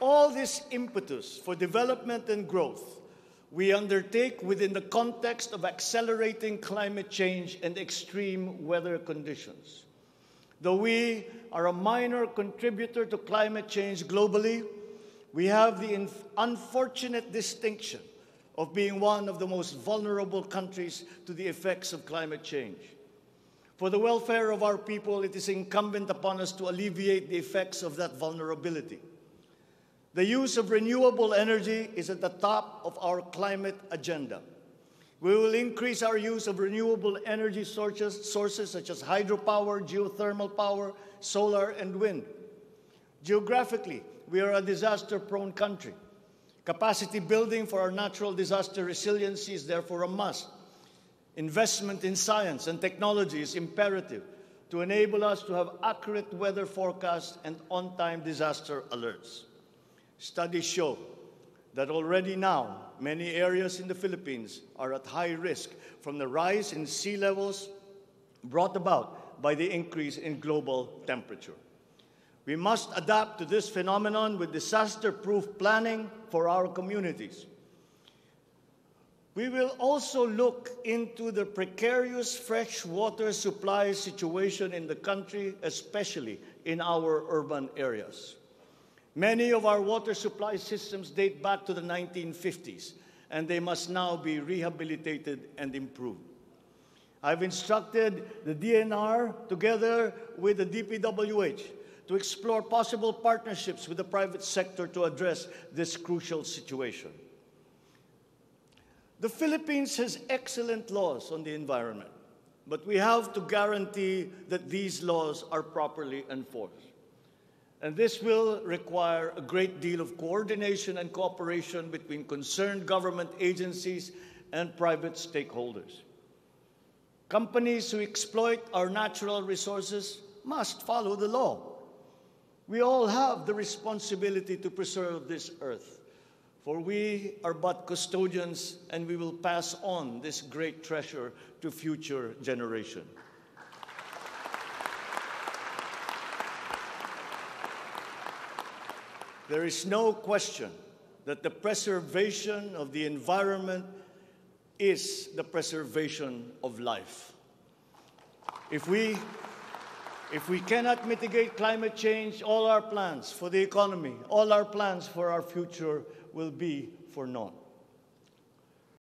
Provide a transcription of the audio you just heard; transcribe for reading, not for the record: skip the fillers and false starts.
All this impetus for development and growth we undertake within the context of accelerating climate change and extreme weather conditions. Though we are a minor contributor to climate change globally, we have the unfortunate distinction of being one of the most vulnerable countries to the effects of climate change. For the welfare of our people, it is incumbent upon us to alleviate the effects of that vulnerability. The use of renewable energy is at the top of our climate agenda. We will increase our use of renewable energy sources such as hydropower, geothermal power, solar, and wind. Geographically, we are a disaster-prone country. Capacity building for our natural disaster resiliency is therefore a must. Investment in science and technology is imperative to enable us to have accurate weather forecasts and on-time disaster alerts. Studies show that already now, many areas in the Philippines are at high risk from the rise in sea levels brought about by the increase in global temperature. We must adapt to this phenomenon with disaster-proof planning for our communities. We will also look into the precarious freshwater supply situation in the country, especially in our urban areas. Many of our water supply systems date back to the 1950s, and they must now be rehabilitated and improved. I've instructed the DNR, together with the DPWH, to explore possible partnerships with the private sector to address this crucial situation. The Philippines has excellent laws on the environment, but we have to guarantee that these laws are properly enforced. And this will require a great deal of coordination and cooperation between concerned government agencies and private stakeholders. Companies who exploit our natural resources must follow the law. We all have the responsibility to preserve this earth, for we are but custodians, and we will pass on this great treasure to future generations. There is no question that the preservation of the environment is the preservation of life. If we cannot mitigate climate change, all our plans for the economy, all our plans for our future will be for naught.